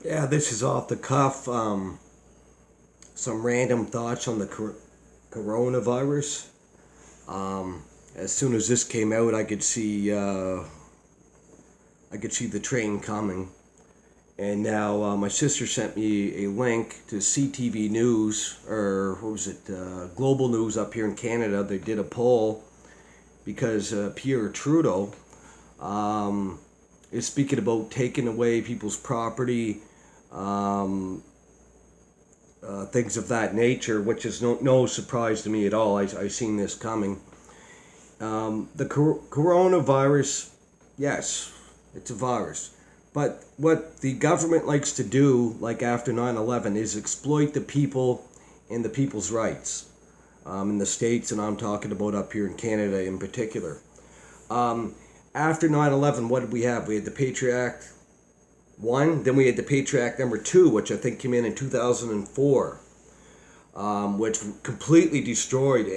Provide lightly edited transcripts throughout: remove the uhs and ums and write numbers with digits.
Yeah, this is off the cuff. Some random thoughts on the coronavirus. As soon as this came out, I could see the train coming. And now my sister sent me a link to CTV News, or what was it, Global News up here in Canada. They did a poll because Pierre Trudeau is speaking about taking away people's property, um, things of that nature, which is no surprise to me at all. I seen this coming. The coronavirus, yes, it's a virus. But what the government likes to do, like after 9/11, is exploit the people and the people's rights in the States, and I'm talking about up here in Canada in particular. Um, After 9/11, what did we have? We had the Patriot Act 1, then we had the Patriot Act number 2, which I think came in 2004, which completely destroyed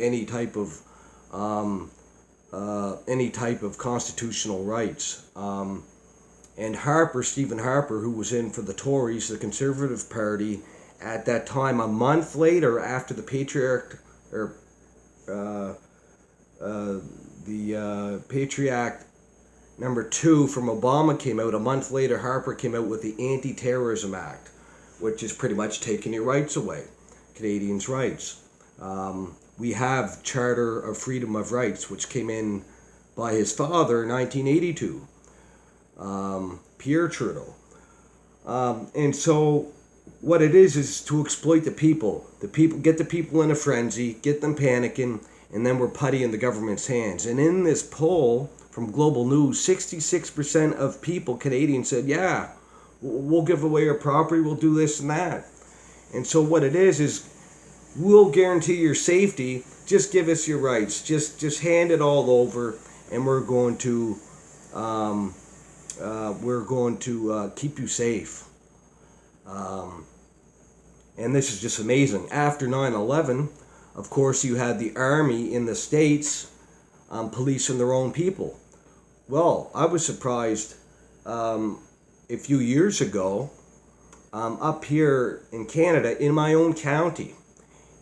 um, any type of constitutional rights. And Stephen Harper, who was in for the Tories, the Conservative Party, at that time, a month later after the Patriot or uh, Patriot Act number 2 from Obama came out, a month later Harper came out with the Anti-Terrorism Act, which is pretty much taking your rights away, Canadians' rights. We have Charter of Freedom of Rights, which came in by his father in 1982, Pierre Trudeau. And so what it is to exploit the people. The people get the people in a frenzy, get them panicking, and then we're putty in the government's hands. And in this poll from Global News, 66% of people, Canadians, said, yeah, we'll give away our property, we'll do this and that. And so what it is we'll guarantee your safety, just give us your rights, just hand it all over, and um, we're going to keep you safe. Um, and this is just amazing. After 9/11, of course, you had the army in the States policing their own people. Well, I was surprised um, a few years ago up here in Canada, in my own county.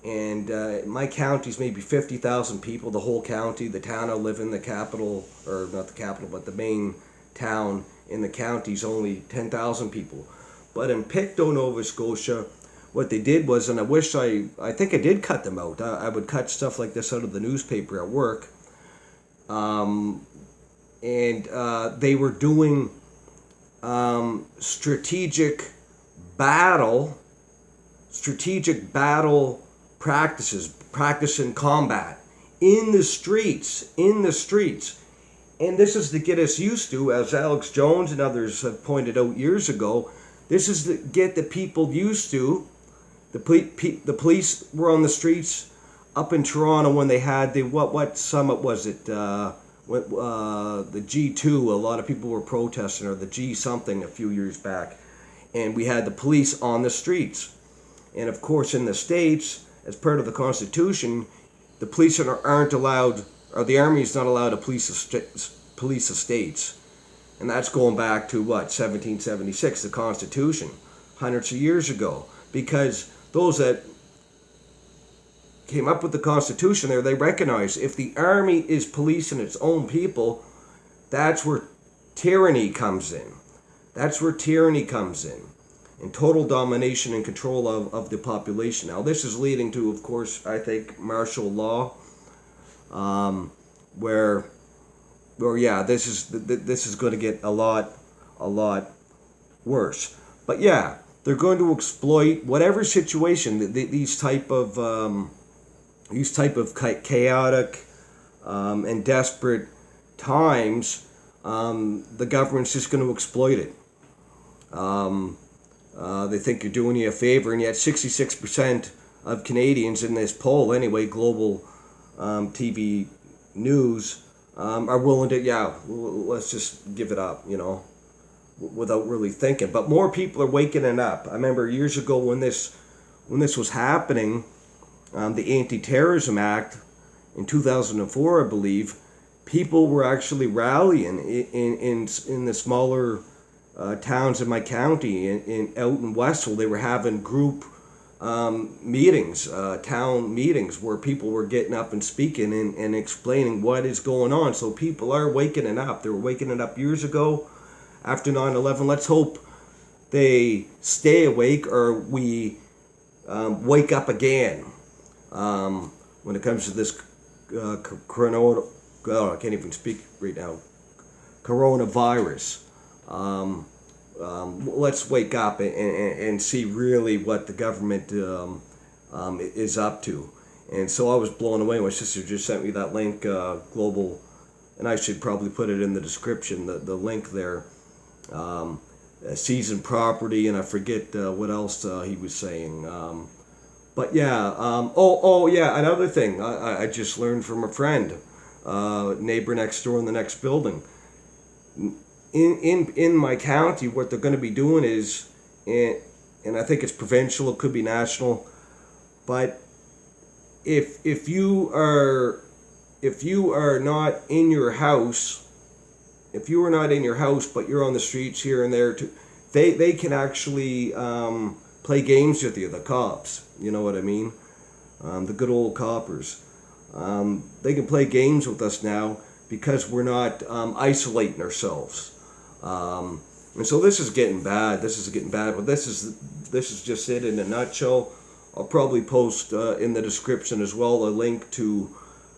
And my county's maybe 50,000 people, the whole county. The town I live in, the capital, or not the capital, but the main town in the county's only 10,000 people. But in Pictou, Nova Scotia, what they did was, and I think I did cut them out. I would cut stuff like this out of the newspaper at work. Um, and they were doing battle, strategic battle practice in combat in the streets. And this is to get us used to, as Alex Jones and others have pointed out years ago, this is to get the people used to. The police were on the streets up in Toronto when they had the, what summit was it? The G2, a lot of people were protesting, or the G something a few years back. And we had the police on the streets. And of course, in the States, as part of the Constitution, the police aren't allowed, or the army is not allowed to police the states. And that's going back to what, 1776, the Constitution, hundreds of years ago. Because those that came up with the Constitution there, they recognize if the army is policing its own people, that's where tyranny comes in. That's where tyranny comes in. And total domination and control of the population. Now, this is leading to, of course, I think, martial law, where yeah, this is going to get a lot worse. But yeah, they're going to exploit whatever situation these type of chaotic and desperate times. The government's just going to exploit it. They think you're doing you a favor, and yet 66% of Canadians in this poll, anyway, global TV news, are willing to, yeah, let's just give it up, without really thinking. But more people are waking it up. I remember years ago when this was happening, the Anti-Terrorism Act in 2004, I believe, people were actually rallying in the smaller towns in my county, out in Westville, they were having group meetings, town meetings, where people were getting up and speaking and explaining what is going on. So people are waking it up. They were waking it up years ago after 9/11. Let's hope they stay awake, or we wake up again when it comes to this corona. I can't even speak right now. Coronavirus. Let's wake up and see really what the government is up to. And so I was blown away. My sister just sent me that link, global, and I should probably put it in the description, the link there. Season property, and I forget what else he was saying. But yeah, yeah, another thing I just learned from a friend, neighbor next door in the next building. In my county, what they're going to be doing is, and I think it's provincial, it could be national, but if you are not in your house, if you are not in your house, but you're on the streets here and there, too, they can actually play games with you, the cops. You know what I mean? The good old coppers. They can play games with us now because we're not isolating ourselves. And so this is getting bad. This is getting bad. But this is just it in a nutshell. I'll probably post in the description as well a link to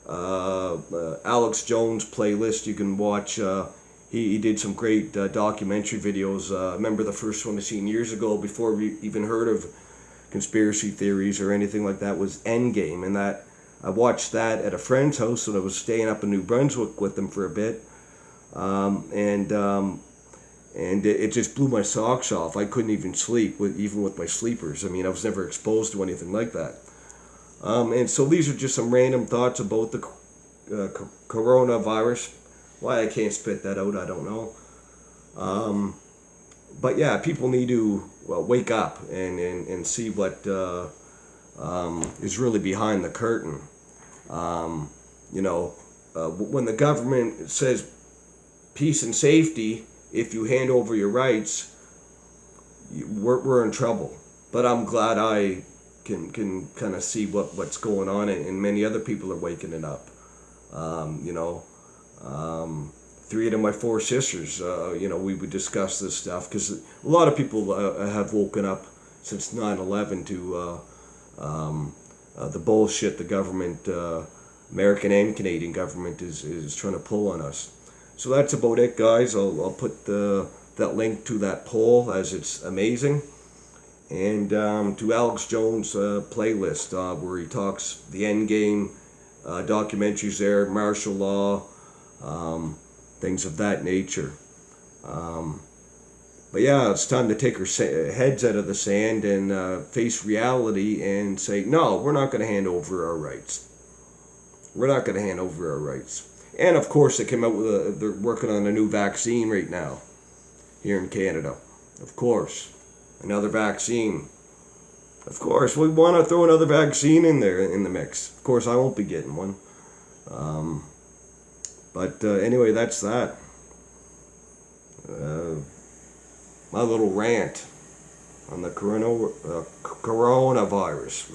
Alex Jones' playlist. You can watch. He did some great documentary videos. I remember the first one I seen years ago, before we even heard of conspiracy theories or anything like that, was Endgame, and that I watched that at a friend's house when I was staying up in New Brunswick with them for a bit, and it just blew my socks off. I couldn't even sleep, even with my sleepers. I mean, I was never exposed to anything like that. And so these are just some random thoughts about the coronavirus. Why I can't spit that out, I don't know. But yeah, people need to wake up and see what is really behind the curtain. When the government says peace and safety, if you hand over your rights, we're in trouble. But I'm glad I can kind of see what's going on, and many other people are waking it up. 3 of my 4 sisters, we would discuss this stuff, because a lot of people have woken up since 9/11 to the bullshit the government, American and Canadian government, is trying to pull on us. So that's about it, guys. I'll put that link to that poll, as it's amazing, and to Alex Jones' playlist, where he talks the Endgame documentaries there, martial law, things of that nature. But yeah, it's time to take our heads out of the sand and face reality and say, no, we're not going to hand over our rights. We're not going to hand over our rights. And of course, they came out with they're working on a new vaccine right now here in Canada. Of course, another vaccine. Of course, we want to throw another vaccine in there in the mix. Of course, I won't be getting one. But anyway, that's that. My little rant on the coronavirus.